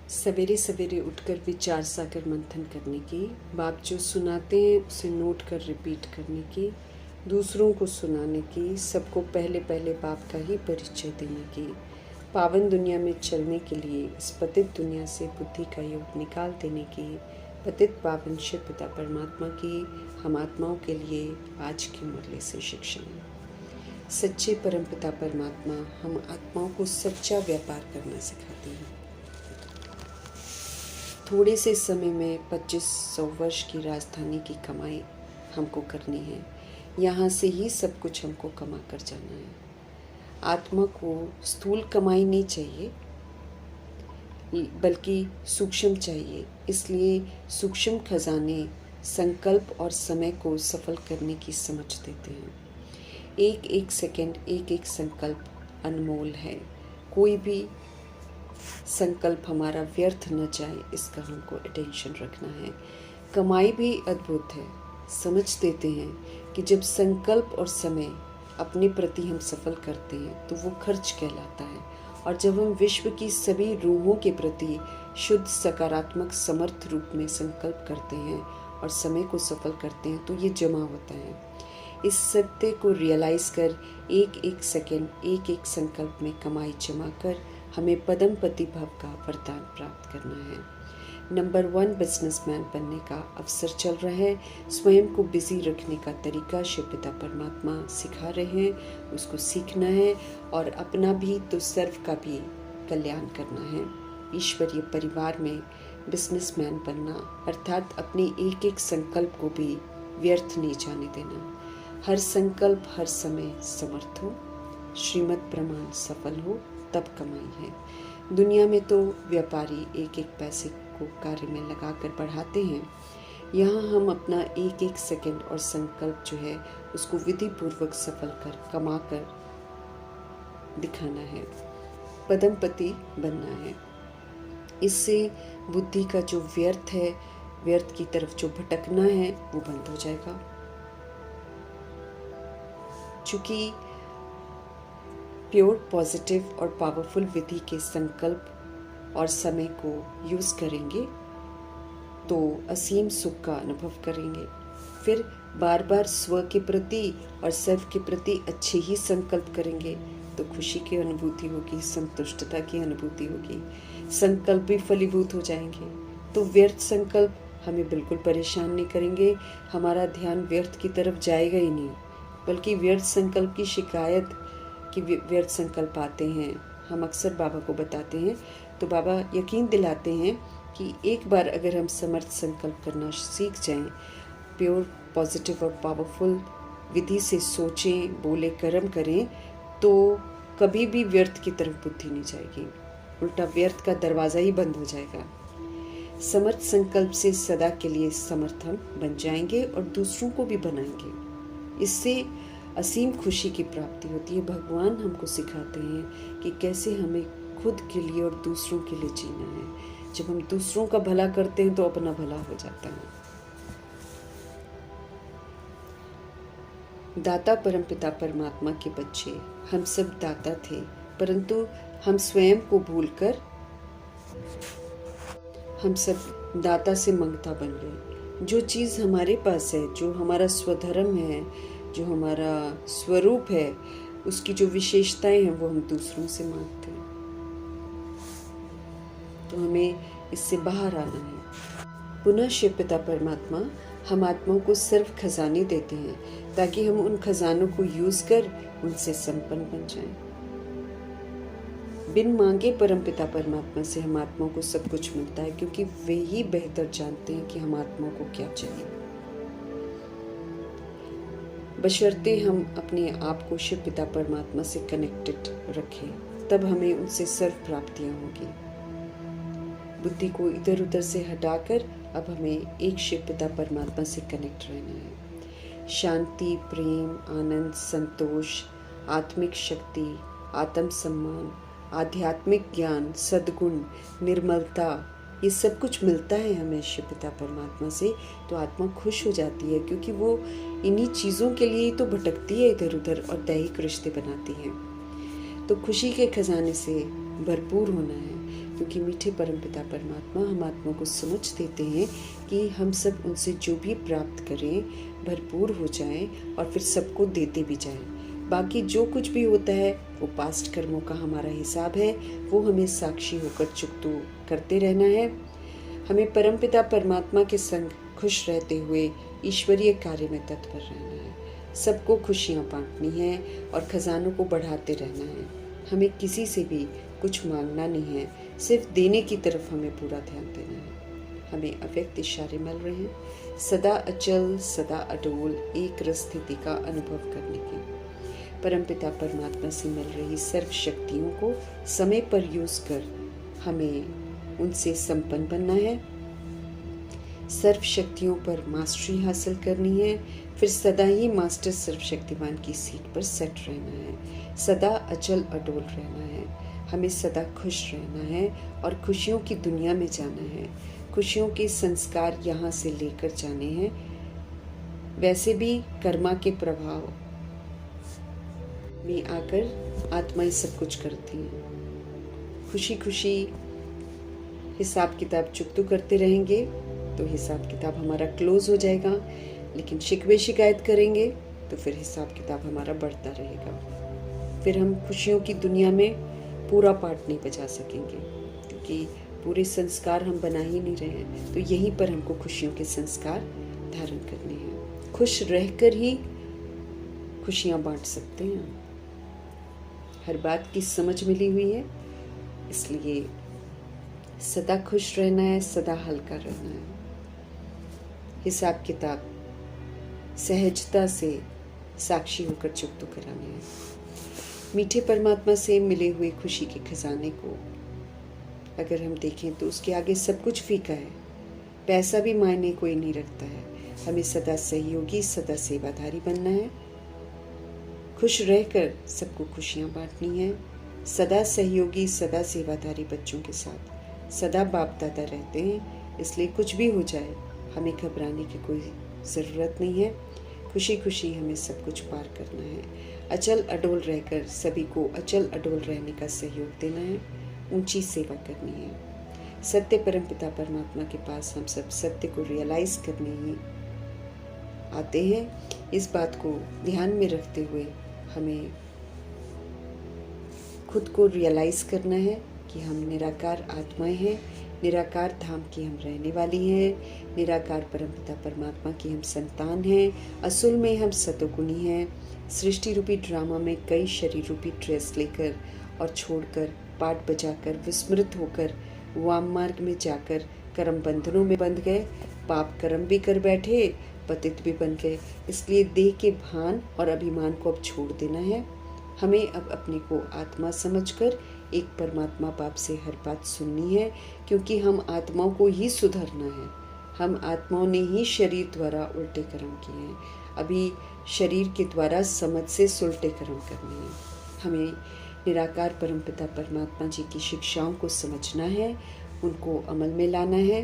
सवेरे सवेरे उठकर विचार सागर मंथन करने की, बाप जो सुनाते हैं उसे नोट कर रिपीट करने की, दूसरों को सुनाने की, सबको पहले पहले बाप का ही परिचय देने की, पावन दुनिया में चलने के लिए इस पतित दुनिया से बुद्धि का योग निकाल देने की, पतित पावन शिव पिता परमात्मा की हम आत्माओं के लिए आज के मुरली से शिक्षा है। सच्चे परम पिता परमात्मा हम आत्माओं को सच्चा व्यापार करना सिखाते हैं। थोड़े से समय में 2500 वर्ष की राजधानी की कमाई हमको करनी है। यहाँ से ही सब कुछ हमको कमा कर जाना है। आत्मा को स्थूल कमाई नहीं चाहिए, बल्कि सूक्ष्म चाहिए। इसलिए सूक्ष्म खजाने संकल्प और समय को सफल करने की समझ देते हैं। एक एक सेकंड, एक एक संकल्प अनमोल है। कोई भी संकल्प हमारा व्यर्थ न जाए, इसका हमको अटेंशन रखना है। कमाई भी अद्भुत है। समझ देते हैं कि जब संकल्प और समय अपने प्रति हम सफल करते हैं तो वो खर्च कहलाता है, और जब हम विश्व की सभी रूहों के प्रति शुद्ध सकारात्मक समर्थ रूप में संकल्प करते हैं और समय को सफल करते हैं तो ये जमा होता है। इस सत्य को रियलाइज कर एक एक सेकंड, एक एक संकल्प में कमाई जमा कर हमें पदमपति भव का वरदान प्राप्त करना है। नंबर 1 बिजनेसमैन बनने का अवसर चल रहा है। स्वयं को बिजी रखने का तरीका शिव पिता परमात्मा सिखा रहे हैं, उसको सीखना है और अपना भी तो सर्व का भी कल्याण करना है। ईश्वरीय परिवार में बिजनेसमैन बनना अर्थात अपने एक एक संकल्प को भी व्यर्थ नहीं जाने देना। हर संकल्प हर समय समर्थ हो, श्रीमत प्रमाण सफल हो, तब कमाई है। दुनिया में तो व्यापारी एक एक पैसे को कार्य में लगाकर बढ़ाते हैं। यहाँ हम अपना एक एक सेकंड और संकल्प जो है उसको विधि पूर्वक सफल कर कमा कर दिखाना है, पदमपति बनना है। इससे बुद्धि का जो व्यर्थ है, व्यर्थ की तरफ जो भटकना है वो बंद हो जाएगा। चूँकि प्योर पॉजिटिव और पावरफुल विधि के संकल्प और समय को यूज़ करेंगे तो असीम सुख का अनुभव करेंगे। फिर बार बार स्व के प्रति और सर्व के प्रति अच्छे ही संकल्प करेंगे तो खुशी की अनुभूति होगी, संतुष्टता की अनुभूति होगी, संकल्प भी फलीभूत हो जाएंगे। तो व्यर्थ संकल्प हमें बिल्कुल परेशान नहीं करेंगे, हमारा ध्यान व्यर्थ की तरफ जाएगा ही नहीं, बल्कि व्यर्थ संकल्प की शिकायत कि व्यर्थ संकल्प आते हैं हम अक्सर बाबा को बताते हैं तो बाबा यकीन दिलाते हैं कि एक बार अगर हम समर्थ संकल्प करना सीख जाएं, प्योर पॉजिटिव और पावरफुल विधि से सोचें, बोले, कर्म करें तो कभी भी व्यर्थ की तरफ बुद्धि नहीं जाएगी, उल्टा व्यर्थ का दरवाज़ा ही बंद हो जाएगा। समर्थ संकल्प से सदा के लिए समर्थन बन जाएंगे और दूसरों को भी बनाएंगे। इससे असीम खुशी की प्राप्ति होती है। भगवान हमको सिखाते हैं कि कैसे हमें खुद के लिए और दूसरों के लिए जीना है। जब हम दूसरों का भला करते हैं तो अपना भला हो जाता है। दाता परमपिता परमात्मा के बच्चे हम सब दाता थे, परंतु हम स्वयं को भूलकर हम सब दाता से मंगता बन गए। जो चीज़ हमारे पास है, जो हमारा स्वधर्म है, जो हमारा स्वरूप है, उसकी जो विशेषताएं हैं वो हम दूसरों से मांगते हैं। तो हमें इससे बाहर आना है। पुनः शिव पिता परमात्मा हम आत्माओं को सर्व खजाने देते हैं ताकि हम उन खजानों को यूज कर उनसे संपन्न बन जाएं। बिन मांगे परम पिता परमात्मा से हम आत्माओं को सब कुछ मिलता है, क्योंकि वे ही बेहतर जानते हैं कि हम आत्माओं को क्या चाहिए। बशर्ते हम अपने आप को शिव पिता परमात्मा से कनेक्टेड रखें, तब हमें उनसे सर्व प्राप्तियां होगी। बुद्धि को इधर उधर से हटाकर अब हमें एक शिव पिता परमात्मा से कनेक्ट रहना है। शांति, प्रेम, आनंद, संतोष, आत्मिक शक्ति, आत्म सम्मान, आध्यात्मिक ज्ञान, सद्गुण, निर्मलता, ये सब कुछ मिलता है हमें शिव पिता परमात्मा से। तो आत्मा खुश हो जाती है, क्योंकि वो इन्हीं चीज़ों के लिए तो भटकती है इधर उधर और दैहिक रिश्ते बनाती है। तो खुशी के खजाने से भरपूर होना है, क्योंकि मीठे परमपिता परमात्मा हम आत्मा को समझ देते हैं कि हम सब उनसे जो भी प्राप्त करें भरपूर हो जाए और फिर सबको देते भी जाएं। बाकी जो कुछ भी होता है वो पास्ट कर्मों का हमारा हिसाब है, वो हमें साक्षी होकर चुकतो करते रहना है। हमें परमपिता परमात्मा के संग खुश रहते हुए ईश्वरीय कार्य में तत्पर रहना है। सबको खुशियाँ बांटनी है और खजानों को बढ़ाते रहना है। हमें किसी से भी कुछ मांगना नहीं है, सिर्फ देने की तरफ हमें पूरा ध्यान देना है। हमें अव्यक्त इशारे मिल रहे हैं सदा अचल सदा अडोल एक रस स्थिति का अनुभव करने की। परमपिता परमात्मा से मिल रही सर्व शक्तियों को समय पर यूज कर हमें उनसे संपन्न बनना है, सर्व शक्तियों पर मास्टरी हासिल करनी है, फिर सदा ही मास्टर सर्वशक्तिमान की सीट पर सेट रहना है, सदा अचल अडोल रहना है। हमें सदा खुश रहना है और खुशियों की दुनिया में जाना है। खुशियों के संस्कार यहाँ से लेकर जाने हैं। वैसे भी कर्मा के प्रभाव में आकर आत्माएं सब कुछ करती हैं। खुशी खुशी हिसाब किताब चुकतो करते रहेंगे तो हिसाब किताब हमारा क्लोज हो जाएगा, लेकिन शिकवे शिकायत करेंगे तो फिर हिसाब किताब हमारा बढ़ता रहेगा। फिर हम खुशियों की दुनिया में पूरा पार्ट नहीं बजा सकेंगे, क्योंकि पूरे संस्कार हम बना ही नहीं रहे हैं। तो यहीं पर हमको खुशियों के संस्कार धारण करने हैं। खुश रहकर ही खुशियाँ बांट सकते हैं। हर बात की समझ मिली हुई है, इसलिए सदा खुश रहना है, सदा हल्का रहना है। हिसाब किताब सहजता से साक्षी होकर चुकतो कराने हैं। मीठे परमात्मा से मिले हुए खुशी के खजाने को अगर हम देखें तो उसके आगे सब कुछ फीका है। पैसा भी मायने कोई नहीं रखता है। हमें सदा सहयोगी सदा सेवाधारी बनना है। खुश रहकर सबको खुशियाँ बांटनी है। सदा सहयोगी सदा सेवाधारी बच्चों के साथ सदा बाप दादा रहते हैं, इसलिए कुछ भी हो जाए हमें घबराने की कोई ज़रूरत नहीं है। खुशी खुशी हमें सब कुछ पार करना है। अचल अडोल रहकर सभी को अचल अडोल रहने का सहयोग देना है। ऊंची सेवा करनी है। सत्य परमपिता परमात्मा के पास हम सब सत्य को रियलाइज करने ही आते हैं। इस बात को ध्यान में रखते हुए हमें खुद को रियलाइज करना है कि हम निराकार आत्माएं हैं, निराकार धाम की हम रहने वाली हैं, निराकार परमपिता परमात्मा की हम संतान हैं। असल में हम सतोगुणी हैं। सृष्टि रूपी ड्रामा में कई शरीर रूपी ड्रेस लेकर और छोड़कर पाठ बजाकर विस्मृत होकर वाम मार्ग में जाकर कर्म बंधनों में बंध गए। पाप कर्म भी कर बैठे, पतित भी बन गए। इसलिए देह के भान और अभिमान को अब छोड़ देना है। हमें अब अपने को आत्मा समझकर एक परमात्मा बाप से हर बात सुननी है, क्योंकि हम आत्माओं को ही सुधरना है। हम आत्माओं ने ही शरीर द्वारा उल्टे कर्म किए हैं। अभी शरीर के द्वारा समझ से सुलटे कर्म करने हैं। हमें निराकार परमपिता परमात्मा जी की शिक्षाओं को समझना है, उनको अमल में लाना है,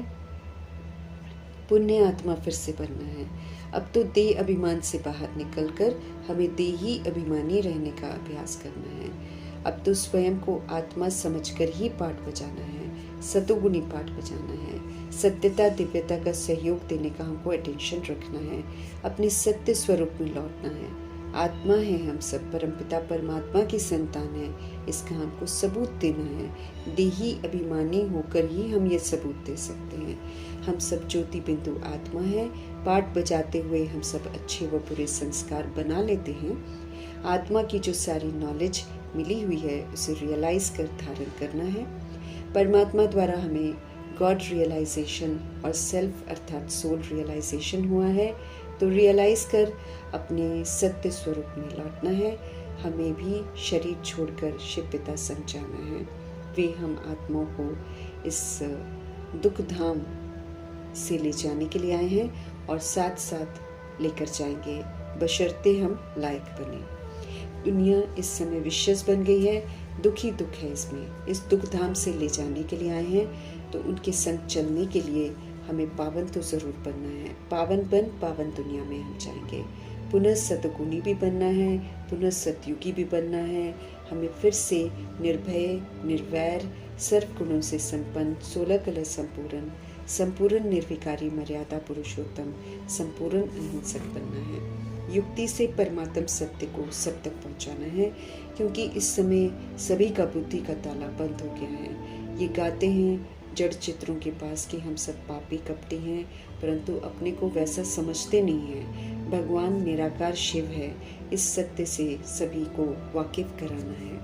पुण्य आत्मा फिर से बनना है। अब तो देह अभिमान से बाहर निकलकर हमें देही अभिमानी रहने का अभ्यास करना है। अब तो स्वयं को आत्मा समझकर ही पाठ बजाना है, सतोगुणी पाठ बजाना है। सत्यता दिव्यता का सहयोग देने का हमको अटेंशन रखना है। अपने सत्य स्वरूप में लौटना है। आत्मा है हम सब, परमपिता परमात्मा की संतान है, इसका हमको सबूत देना है। देही अभिमानी होकर ही हम ये सबूत दे सकते हैं। हम सब ज्योति बिंदु आत्मा है। पाठ बजाते हुए हम सब अच्छे व बुरे संस्कार बना लेते हैं। आत्मा की जो सारी नॉलेज मिली हुई है उसे रियलाइज कर धारण करना है। परमात्मा द्वारा हमें गॉड रियलाइजेशन और सेल्फ अर्थात सोल रियलाइजेशन हुआ है, तो रियलाइज कर अपने सत्य स्वरूप में लौटना है। हमें भी शरीर छोड़कर शिव पिता संग जाना है। वे हम आत्माओं को इस दुख धाम से ले जाने के लिए आए हैं और साथ साथ लेकर जाएंगे, बशर्ते हम लायक बने। दुनिया इस समय विशेष बन गई है, दुखी दुख है इसमें। इस दुख धाम से ले जाने के लिए आए हैं, तो उनके संग चलने के लिए हमें पावन तो ज़रूर बनना है। पावन बन पावन दुनिया में हम जाएंगे। पुनः सतगुणी भी बनना है, पुनः सतयुगी भी बनना है। हमें फिर से निर्भय, निर्वैर, सर्व गुणों से संपन्न, 16 कला संपूर्ण, संपूर्ण निर्विकारी मर्यादा पुरुषोत्तम, संपूर्ण अहिंसक बनना है। युक्ति से परमात्म सत्य को सब तक पहुंचाना है, क्योंकि इस समय सभी का बुद्धि का ताला बंद हो गया है। ये गाते हैं जड़ चित्रों के पास कि हम सब पापी कपटी हैं, परंतु अपने को वैसा समझते नहीं हैं। भगवान निराकार शिव है, इस सत्य से सभी को वाकिफ कराना है।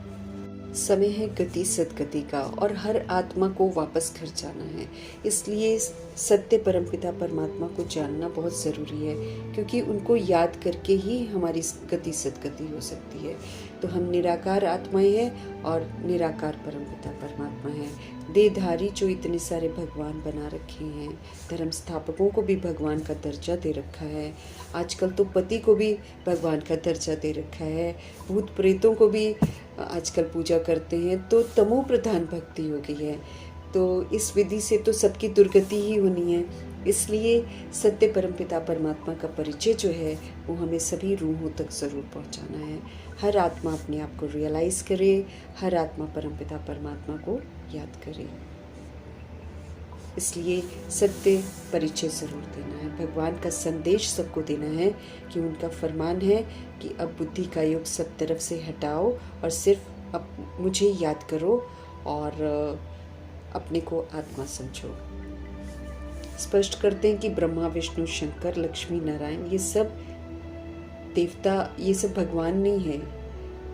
समय है गति सदगति का और हर आत्मा को वापस घर जाना है। इसलिए सत्य परमपिता परमात्मा को जानना बहुत ज़रूरी है, क्योंकि उनको याद करके ही हमारी गति सदगति हो सकती है। तो हम निराकार आत्माएं हैं और निराकार परमपिता परमात्मा है। देहधारी जो इतने सारे भगवान बना रखे हैं, धर्म स्थापकों को भी भगवान का दर्जा दे रखा है, आजकल तो पति को भी भगवान का दर्जा दे रखा है, भूत प्रेतों को भी आजकल पूजा करते हैं, तो तमो प्रधान भक्ति हो गई है। तो इस विधि से तो सबकी दुर्गति ही होनी है। इसलिए सत्य परमपिता परमात्मा का परिचय जो है वो हमें सभी रूहों तक ज़रूर पहुंचाना है। हर आत्मा अपने आप को रियलाइज़ करे, हर आत्मा परमपिता परमात्मा को याद करे। इसलिए सत्य परिचय ज़रूर देना है, भगवान का संदेश सबको देना है कि उनका फरमान है कि अब बुद्धि का योग सब तरफ से हटाओ और सिर्फ अब मुझे याद करो और अपने को आत्मा समझो। स्पष्ट करते हैं कि ब्रह्मा, विष्णु, शंकर, लक्ष्मी, नारायण ये सब देवता, ये सब भगवान नहीं है।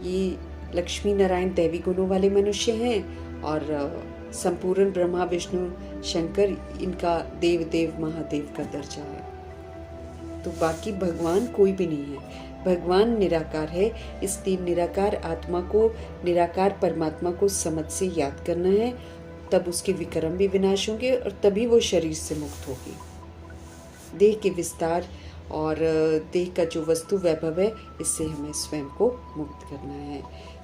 ये लक्ष्मी नारायण दैवी गुणों वाले मनुष्य हैं और संपूर्ण ब्रह्मा, विष्णु, शंकर इनका देव देव महादेव का दर्जा है। तो बाकी भगवान कोई भी नहीं है। भगवान निराकार है, इसलिए निराकार आत्मा को निराकार परमात्मा को समझ से याद करना है, तब उसके विक्रम भी विनाश होंगे और तभी वो शरीर से मुक्त होगी। देह के विस्तार और देह का जो वस्तु वैभव है, इससे हमें स्वयं को मुक्त करना है।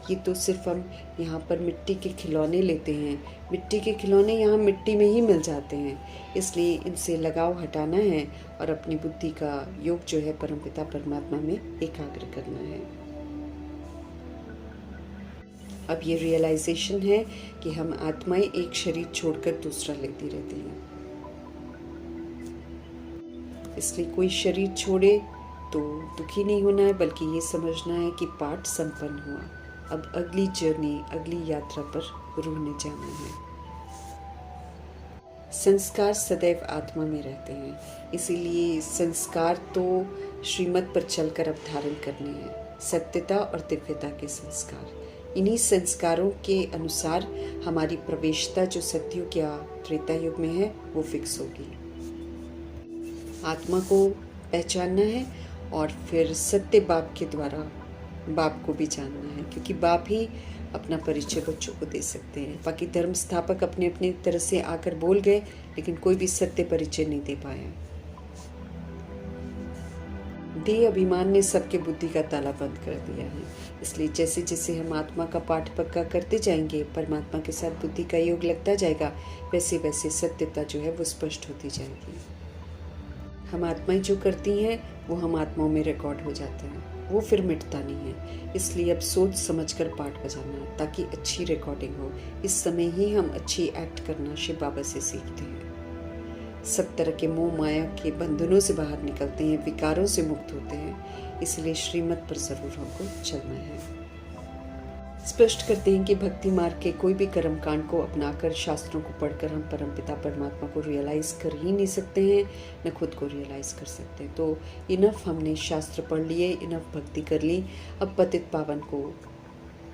ये तो सिर्फ हम यहाँ पर मिट्टी के खिलौने लेते हैं, मिट्टी के खिलौने यहाँ मिट्टी में ही मिल जाते हैं, इसलिए इनसे लगाव हटाना है और अपनी बुद्धि का योग जो है परमपिता परमात्मा में एकाग्र करना है। अब ये रियलाइजेशन है कि हम आत्माएं एक शरीर छोड़कर दूसरा लेती रहती हैं, इसलिए कोई शरीर छोड़े तो दुखी नहीं होना है, बल्कि ये समझना है कि पाठ संपन्न हुआ, अब अगली जर्नी, अगली यात्रा पर रूहने जाना है। संस्कार सदैव आत्मा में रहते हैं, इसीलिए संस्कार तो श्रीमत पर चलकर अब धारण करने हैं, सत्यता और दिव्यता के संस्कार। इन्हीं संस्कारों के अनुसार हमारी प्रवेशता जो सतयुग या त्रेता युग में है वो फिक्स होगी। आत्मा को पहचानना है और फिर सत्य बाप के द्वारा बाप को भी जानना है, क्योंकि बाप ही अपना परिचय बच्चों को दे सकते हैं। बाकी धर्म स्थापक अपने अपने तरह से आकर बोल गए, लेकिन कोई भी सत्य परिचय नहीं दे पाया। देह अभिमान ने सबके बुद्धि का ताला बंद कर दिया है, इसलिए जैसे जैसे हम आत्मा का पाठ पक्का करते जाएंगे, परमात्मा के साथ बुद्धि का योग लगता जाएगा, वैसे वैसे सत्यता जो है वो स्पष्ट होती जाएगी। हम आत्माएं जो करती हैं वो हम आत्माओं में रिकॉर्ड हो जाते हैं, वो फिर मिटता नहीं है। इसलिए अब सोच समझकर पाठ बजाना ताकि अच्छी रिकॉर्डिंग हो। इस समय ही हम अच्छी एक्ट करना शिव बाबा से सीखते हैं। सब तरह के मोह माया के बंधनों से बाहर निकलते हैं, विकारों से मुक्त होते हैं, इसलिए श्रीमत पर जरूर हमको चलना है। स्पष्ट करते हैं कि भक्ति मार्ग के कोई भी कर्म कांड को अपनाकर, शास्त्रों को पढ़कर हम परमपिता परमात्मा को रियलाइज कर ही नहीं सकते हैं, न खुद को रियलाइज कर सकते हैं। तो इनफ हमने शास्त्र पढ़ लिए, इनफ भक्ति कर ली, अब पतित पावन को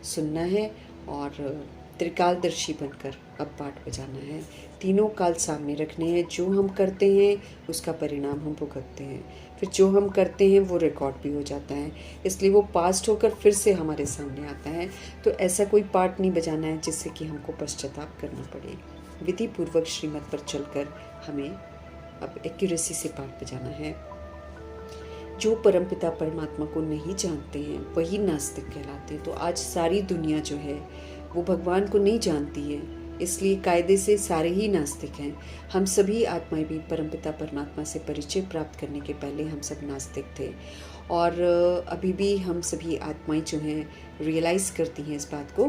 सुनना है और त्रिकालदर्शी बनकर अब पाठ बजाना है। तीनों काल सामने रखने हैं, जो हम करते हैं उसका परिणाम हम भुगतते हैं, फिर जो हम करते हैं वो रिकॉर्ड भी हो जाता है, इसलिए वो पास्ट होकर फिर से हमारे सामने आता है। तो ऐसा कोई पाठ नहीं बजाना है जिससे कि हमको पश्चाताप करना पड़े। विधि पूर्वक श्रीमत पर चलकर हमें अब एक्यूरेसी से पाठ बजाना है। जो परमपिता परमात्मा को नहीं जानते हैं वही नास्तिक कहलाते हैं। तो आज सारी दुनिया जो है वो भगवान को नहीं जानती है, इसलिए कायदे से सारे ही नास्तिक हैं। हम सभी आत्माएं भी परमपिता परमात्मा से परिचय प्राप्त करने के पहले हम सब नास्तिक थे, और अभी भी हम सभी आत्माएं जो हैं रियलाइज़ करती हैं इस बात को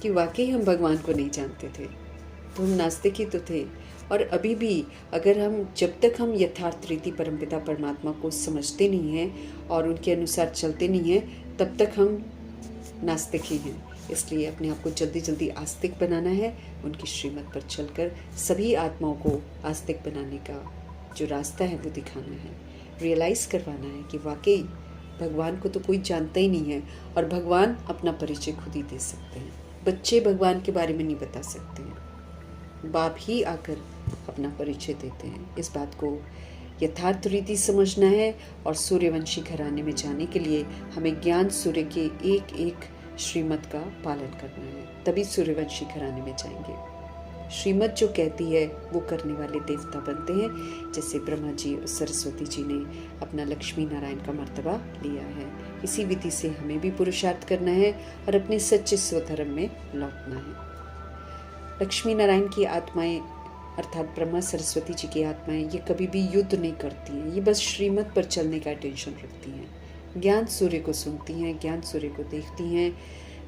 कि वाकई हम भगवान को नहीं जानते थे, तो हम नास्तिक ही तो थे। और अभी भी अगर जब तक हम यथार्थ रीति परमपिता परमात्मा को समझते नहीं हैं और उनके अनुसार चलते नहीं हैं, तब तक हम नास्तिक ही हैं। इसलिए अपने आप को जल्दी जल्दी आस्तिक बनाना है, उनकी श्रीमत पर चलकर सभी आत्माओं को आस्तिक बनाने का जो रास्ता है वो दिखाना है, रियलाइज़ करवाना है कि वाकई भगवान को तो कोई जानता ही नहीं है और भगवान अपना परिचय खुद ही दे सकते हैं। बच्चे भगवान के बारे में नहीं बता सकते हैं, बाप ही आकर अपना परिचय देते हैं। इस बात को यथार्थ रीति समझना है और सूर्यवंशी घराने में जाने के लिए हमें ज्ञान सूर्य के एक एक श्रीमत का पालन करना है, तभी सूर्यवंशी घराने में जाएंगे। श्रीमत जो कहती है वो करने वाले देवता बनते हैं, जैसे ब्रह्मा जी और सरस्वती जी ने अपना लक्ष्मी नारायण का मर्तबा लिया है। इसी विधि से हमें भी पुरुषार्थ करना है और अपने सच्चे स्वधर्म में लौटना है। लक्ष्मी नारायण की आत्माएं अर्थात ब्रह्मा सरस्वती जी की आत्माएं ये कभी भी युद्ध नहीं करती हैं, ये बस श्रीमत पर चलने का टेंशन रखती हैं। ज्ञान सूर्य को सुनती हैं, ज्ञान सूर्य को देखती हैं,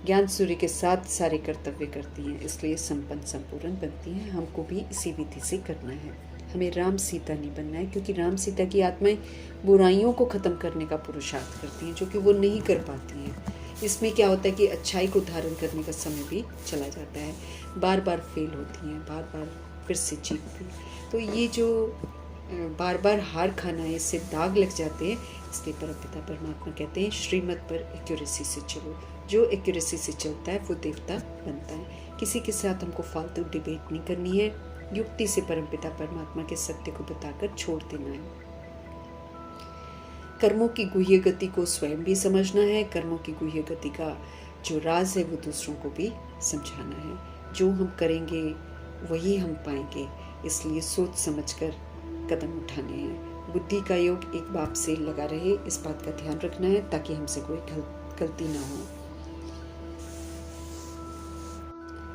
ज्ञान सूर्य के साथ सारे कर्तव्य करती हैं, इसलिए संपन्न संपूर्ण बनती हैं। हमको भी इसी विधि से करना है। हमें राम सीता नहीं बनना है, क्योंकि राम सीता की आत्माएं बुराइयों को ख़त्म करने का पुरुषार्थ करती हैं, जो कि वो नहीं कर पाती हैं। इसमें क्या होता है कि अच्छाई को धारण करने का समय भी चला जाता है, बार बार फेल होती हैं, बार बार फिर से जीतती। तो ये जो बार बार हार खाना है, इससे दाग लग जाते हैं। इसलिए परमपिता परमात्मा कहते हैं श्रीमत पर एक्यूरेसी से चलो। जो एक्यूरेसी से चलता है वो देवता बनता है। किसी के साथ हमको फालतू डिबेट नहीं करनी है, युक्ति से परमपिता परमात्मा के सत्य को बताकर छोड़ देना है। कर्मों की गुह्य गति को स्वयं भी समझना है, कर्मों की गुह्य गति का जो राज है वो दूसरों को भी समझाना है। जो हम करेंगे वही हम पाएंगे, इसलिए सोच समझकर कदम उठाने हैं। बुद्धि का योग एक बाप से लगा रहे, इस बात का ध्यान रखना है ताकि हमसे कोई गलती ना हो।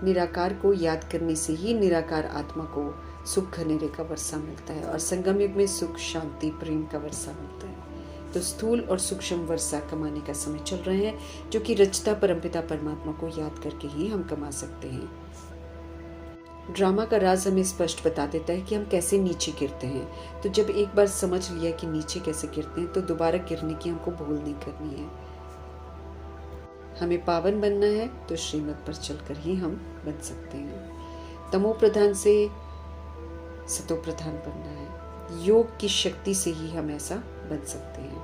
निराकार को याद करने से ही निराकार आत्मा को सुख घनेरे का वर्षा मिलता है और संगम युग में सुख शांति प्रेम का वर्षा मिलता है। तो स्थूल और सूक्ष्म वर्षा कमाने का समय चल रहे हैं, जो कि रचता परमपिता परमात्मा को याद करके ही हम कमा सकते हैं। ड्रामा का राज हमें स्पष्ट बता देता है कि हम कैसे नीचे गिरते हैं। तो जब एक बार समझ लिया कि नीचे कैसे गिरते हैं, तो दोबारा गिरने की हमको भूल नहीं करनी है। हमें पावन बनना है तो श्रीमत पर चलकर ही हम बन सकते हैं। तमो प्रधान से सतो प्रधान बनना है। योग की शक्ति से ही हम ऐसा बन सकते हैं।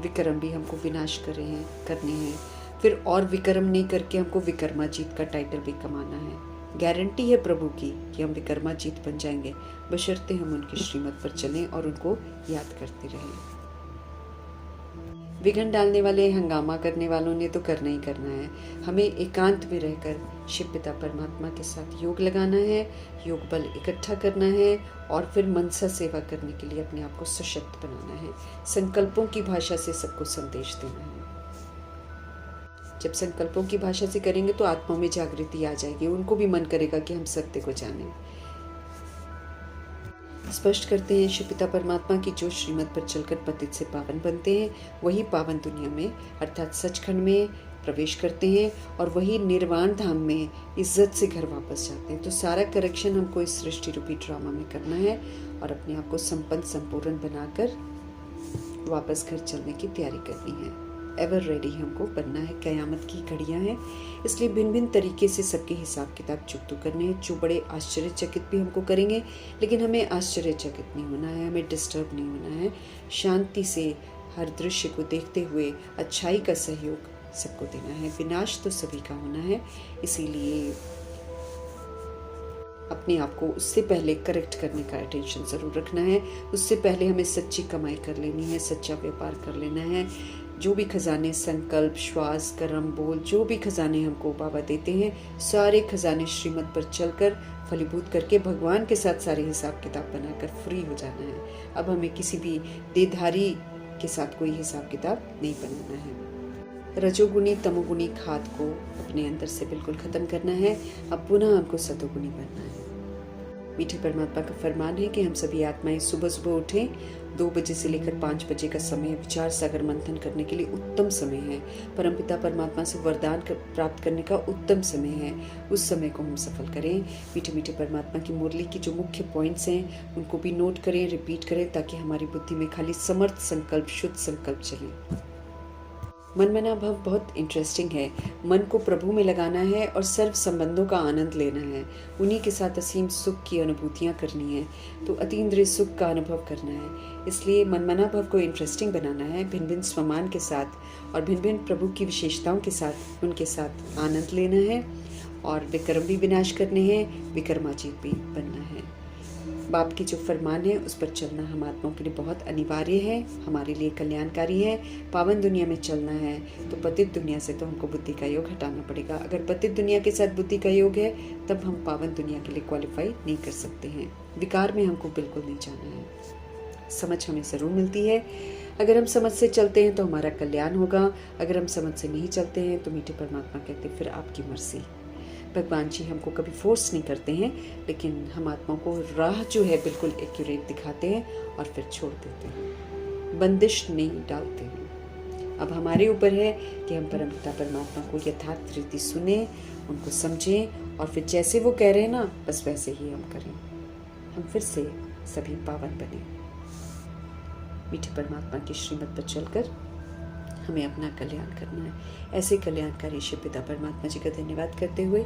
विक्रम भी हमको विनाश करने हैं, फिर और विक्रम नहीं करके हमको विक्रमाजीत का टाइटल भी कमाना है। गारंटी है प्रभु की कि हम विक्रमाजीत बन जाएंगे, बशर्ते हम उनकी श्रीमत पर चलें और उनको याद करते रहें। विघ्न डालने वाले, हंगामा करने वालों ने तो करना ही करना है। हमें एकांत में रहकर शिव पिता परमात्मा के साथ योग लगाना है, योग बल इकट्ठा करना है और फिर मनसा सेवा करने के लिए अपने आप को सशक्त बनाना है। संकल्पों की भाषा से सबको संदेश देना है। जब संकल्पों की भाषा से करेंगे तो आत्मा में जागृति आ जाएगी, उनको भी मन करेगा कि हम सत्य को जानें। स्पष्ट करते हैं शिव पिता परमात्मा की जो श्रीमत पर चलकर पतित से पावन बनते हैं, वही पावन दुनिया में अर्थात सचखंड में प्रवेश करते हैं और वही निर्वाण धाम में इज्जत से घर वापस जाते हैं। तो सारा करेक्शन हमको इस सृष्टि रूपी ड्रामा में करना है और अपने आप को संपन्न संपूर्ण बनाकर वापस घर चलने की तैयारी करनी है। एवर रेडी हमको बनना है। कयामत की घड़ियां हैं, इसलिए भिन्न भिन्न तरीके से सबके हिसाब किताब चुकतो करने हैं, जो बड़े आश्चर्यचकित भी हमको करेंगे। लेकिन हमें आश्चर्यचकित नहीं होना है, हमें डिस्टर्ब नहीं होना है। शांति से हर दृश्य को देखते हुए अच्छाई का सहयोग सबको देना है। विनाश तो सभी का होना है, इसीलिए अपने आप को उससे पहले करेक्ट करने का अटेंशन ज़रूर रखना है। उससे पहले हमें सच्ची कमाई कर लेनी है, सच्चा व्यापार कर लेना है। जो भी खजाने, संकल्प, श्वास, कर्म, बोल, जो भी खजाने हमको बाबा देते हैं, सारे खजाने श्रीमत पर चलकर फलीभूत करके भगवान के साथ सारे हिसाब किताब बनाकर फ्री हो जाना है। अब हमें किसी भी देधारी के साथ कोई हिसाब किताब नहीं बनाना है। रजोगुणी तमोगुणी खाद को अपने अंदर से बिल्कुल ख़त्म करना है। अब पुनः हमको सतोगुणी बनना है। मीठे परमात्मा का फरमान है कि हम सभी आत्माएं सुबह सुबह उठें। 2 बजे से लेकर 5 बजे का समय विचार सागर मंथन करने के लिए उत्तम समय है। परमपिता परमात्मा से वरदान प्राप्त करने का उत्तम समय है। उस समय को हम सफल करें। मीठे मीठे परमात्मा की मुरली की जो मुख्य पॉइंट्स हैं उनको भी नोट करें, रिपीट करें, ताकि हमारी बुद्धि में खाली समर्थ संकल्प, शुद्ध संकल्प चले। मन मना भव बहुत इंटरेस्टिंग है। मन को प्रभु में लगाना है और सर्व संबंधों का आनंद लेना है। उन्हीं के साथ असीम सुख की अनुभूतियाँ करनी है, तो अतीन्द्रिय सुख का अनुभव करना है। इसलिए मन मना भव को इंटरेस्टिंग बनाना है, भिन्न भिन्न स्वमान के साथ और भिन्न भिन्न प्रभु की विशेषताओं के साथ उनके साथ आनंद लेना है और विक्रम भी विनाश करने हैं, विक्रमाजीत भी बनना है। बाप की जो फरमान है उस पर चलना हम आत्माओं के लिए बहुत अनिवार्य है, हमारे लिए कल्याणकारी है। पावन दुनिया में चलना है तो पतित दुनिया से तो हमको बुद्धि का योग हटाना पड़ेगा। अगर पतित दुनिया के साथ बुद्धि का योग है तब हम पावन दुनिया के लिए क्वालिफाई नहीं कर सकते हैं। विकार में हमको बिल्कुल नहीं जाना है। समझ हमें ज़रूर मिलती है। अगर हम समझ से चलते हैं तो हमारा कल्याण होगा। अगर हम समझ से नहीं चलते हैं तो मीठे परमात्मा कहते फिर आपकी मर्जी। भगवान जी हमको कभी फोर्स नहीं करते हैं, लेकिन हम आत्माओं को राह जो है बिल्कुल एक्यूरेट दिखाते हैं और फिर छोड़ देते हैं, बंदिश नहीं डालते हैं। अब हमारे ऊपर है कि हम परमपिता परमात्मा को यथार्थ रीति सुने, उनको समझें और फिर जैसे वो कह रहे हैं ना बस वैसे ही हम करें। हम फिर से सभी पावन बने। मीठे परमात्मा की श्रीमत पर चलकर हमें अपना कल्याण करना है। ऐसे कल्याणकारी शिव पिता परमात्मा जी का धन्यवाद करते हुए